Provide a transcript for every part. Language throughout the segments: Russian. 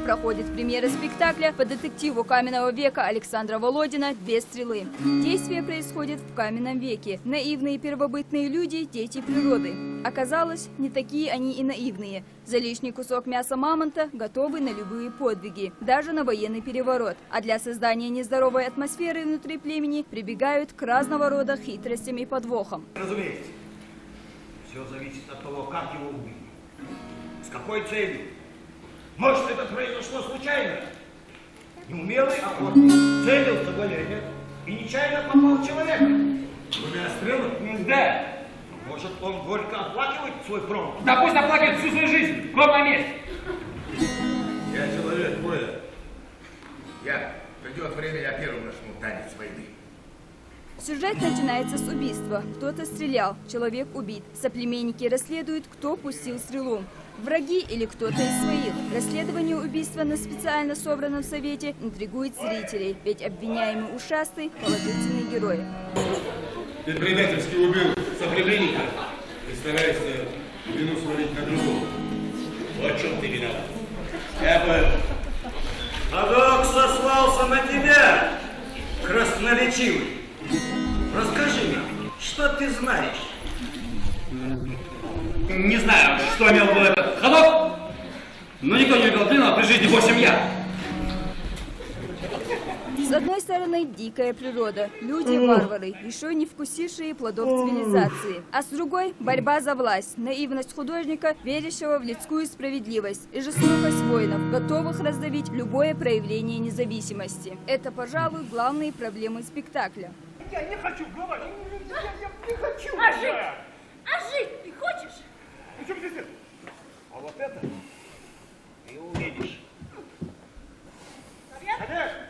проходит премьера спектакля по детективу каменного века Александра Володина «Две стрелы». Действие происходит в каменном веке. Наивные первобытные люди – дети природы. Оказалось, не такие они и наивные. За лишний кусок мяса мамонта готовы на любые подвиги, даже на военный переворот. А для создания нездоровой атмосферы внутри племени прибегают к разного рода хитростям и подвохам. Разумеется, все зависит от того, как его убить. С какой целью? Может, это произошло случайно? Неумелый охотник целился в оленя и нечаянно попал в человека. Двумя стрелами? Да. Может, он горько оплакивает свой промах? Да пусть оплакивает всю свою жизнь, кровь на месте. Я человек боя. Придет время, я первым начну танец войны. Сюжет начинается с убийства. Кто-то стрелял, человек убит. Соплеменники расследуют, кто пустил стрелу. Враги или кто-то из своих. Расследование убийства на специально собранном совете интригует зрителей, ведь обвиняемый ушастый – положительный герой. Ты предательски убил соплеменника и стараешься вину свалить на другого. Вот в чем ты виноват. Я бы... Адок сослался на тебя, красноречивый. Расскажи нам, что ты знаешь? Не знаю, что имел в виду этот ходок, но никто не видел длинного при жизни 8 я. С одной стороны, дикая природа, люди-варвары, еще не вкусившие плодов цивилизации. А с другой – борьба за власть, наивность художника, верящего в людскую справедливость, и жестокость воинов, готовых раздавить любое проявление независимости. Это, пожалуй, главные проблемы спектакля. Я не хочу говорить. Я не хочу. А жить? А жить ты хочешь? Причем здесь это? А вот это ты увидишь. Надежда!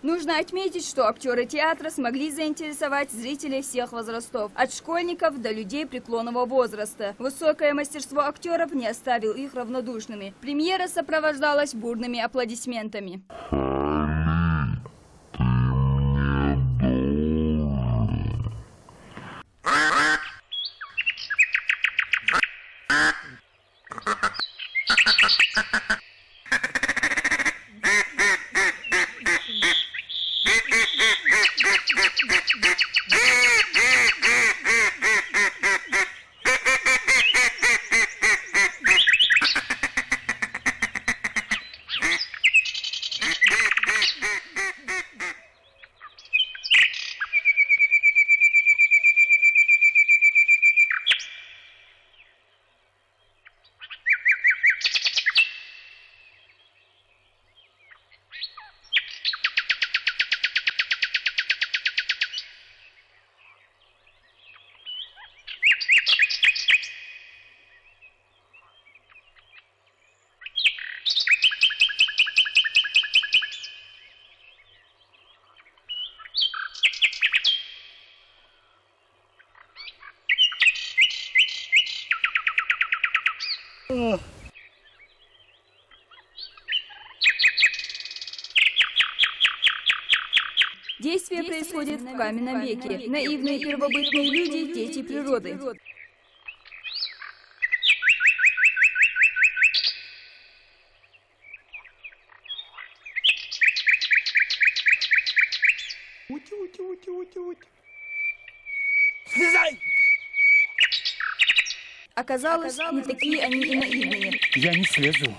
Нужно отметить, что актеры театра смогли заинтересовать зрителей всех возрастов, от школьников до людей преклонного возраста. Высокое мастерство актеров не оставил их равнодушными. Премьера сопровождалась бурными аплодисментами. Действие происходит в каменном веке. Наивные первобытные люди – дети природы. Слезай! Оказалось, не такие они и наивные. Я не слезу.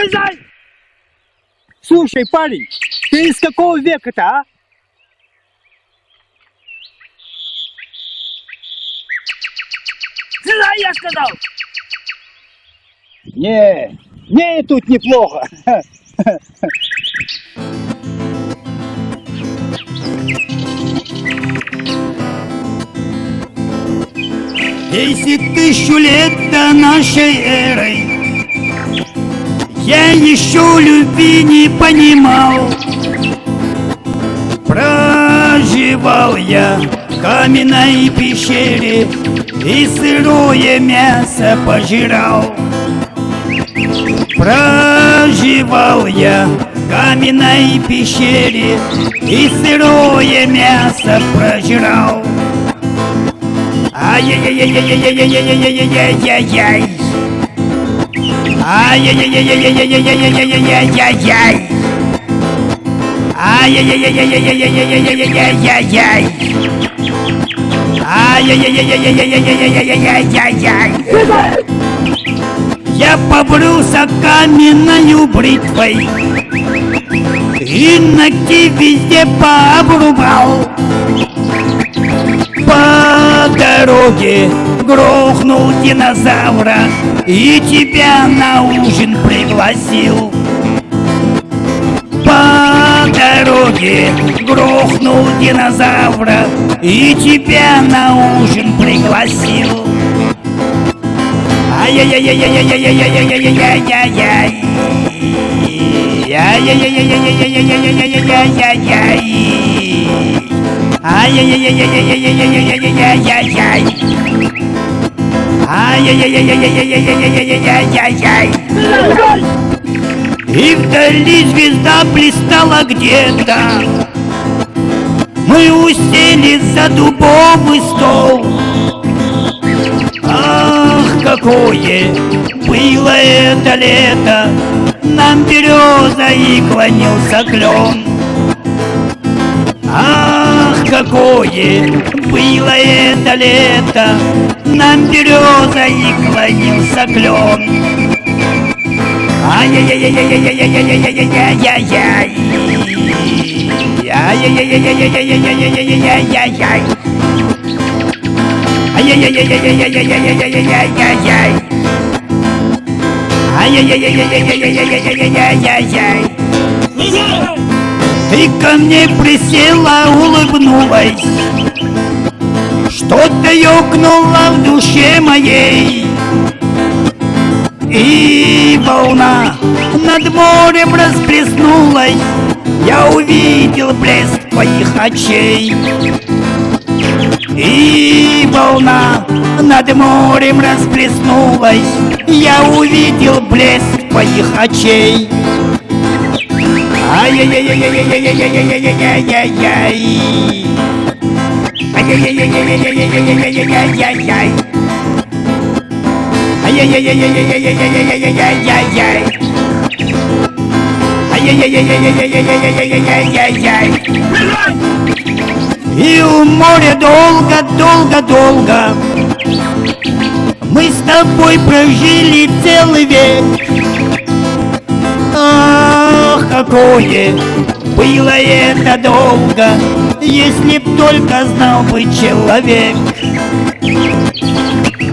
Слезай! Слушай, парень, ты из какого века-то, а? Слезай, я сказал! Не, тут неплохо. Десять тысяч лет до нашей эры я еще любви не понимал. Проживал я в каменной пещере и сырое мясо пожирал. Проживал я в каменной пещере и сырое мясо прожирал. Ай-яй-яй-яй-яй-яй-яй-яй-яй-яй-яй. Ай-яй-яй-яй-яй-яй-яй-яй-яй-яй. Ай-яй-яй-яй-яй-яй-яй-яй-яй-яй. Ай-яй-яй-яй-яй-яй-яй-яй-яй. Я побрился каменною бритвой и ногти везде пообрубал. По дороге грохнул динозавра и тебя на ужин пригласил. По дороге грохнул динозавра и тебя на ужин пригласил. Ай-яй-яй-яй-яй-яй-яй-яй-яй-яй-яй. Ай-яй-яй-яй-яй-яй-яй-яй-яй-яй. Ай-яй-яй-яй-яй-яй-яй-яй-яй-яй. Ай-яй-яй-яй-яй-яй-яй-яй-яй. И вдали звезда блистала где-то. Мы усели за дубовый стол. Ах, какое было это лето! Нам береза и клонился клен. Ах, какое было это лето! Нам береза и клонился клен. Ай-яй-яй-яй-яй-яй-яй-яй-яй-яй-яй. Ай-яй-яй-яй-яй-яй-яй-яй-яй-яй. Ай-яй-яй-яй-яй-яй-яй-яй-яй-яй. Ай-яй-яй-яй-яй-яй-яй-яй-яй. Ты ко мне присела, улыбнулась, что-то ёкнуло в душе моей. И волна над морем расплеснулась, я увидел блеск твоих очей. И волна над морем расплеснулась, я увидел блеск твоих очей. Ай-яй-яй-яй-яй-яй-яй-яй-яй-яй-яй. Ай-яй-яй-яй-яй-яй-яй-яй-яй-яй. Ай-яй-яй-яй-яй-яй-яй-яй-яй-яй. Ай-яй-яй-яй-яй-яй-яй-яй-яй-яй. И у моря долго-долго-долго мы с тобой прожили целый век. Ах, какое было это долго, если б только знал бы человек.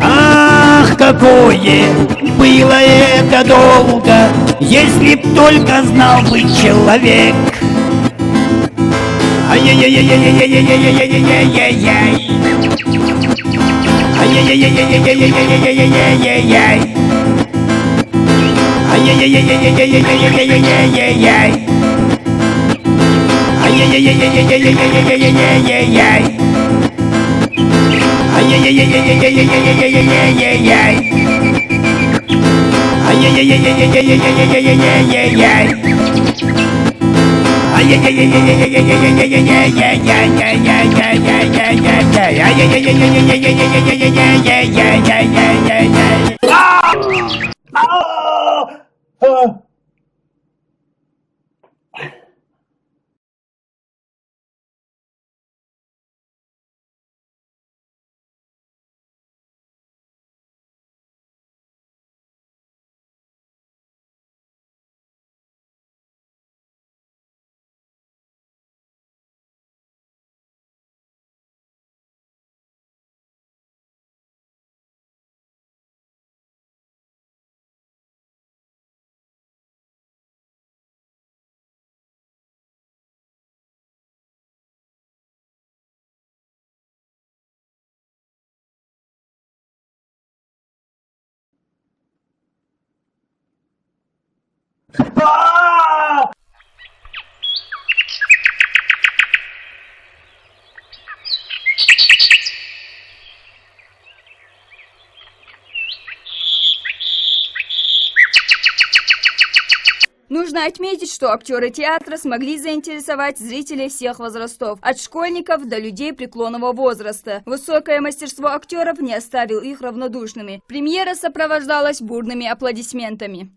Ах, какое было это долго, если б только знал бы человек. Ай-яй-яй-яй-яй-яй-яй-яй-яй-яй-яй. Ай-яй-яй-яй-яй-яй-яй-яй-яй-яй. Ай-яй-яй-яй-яй-яй-яй-яй-яй-яй. Ай-яй-яй-яй-яй-яй-яй-яй-яй-яй. Ай-яй-яй-яй-яй-яй-яй-яй-яй-яй. Ай-яй-яй-яй-яй-яй-яй-яй-яй-яй. А! Нужно отметить, что актеры театра смогли заинтересовать зрителей всех возрастов, от школьников до людей преклонного возраста. Высокое мастерство актеров не оставил их равнодушными. Премьера сопровождалась бурными аплодисментами.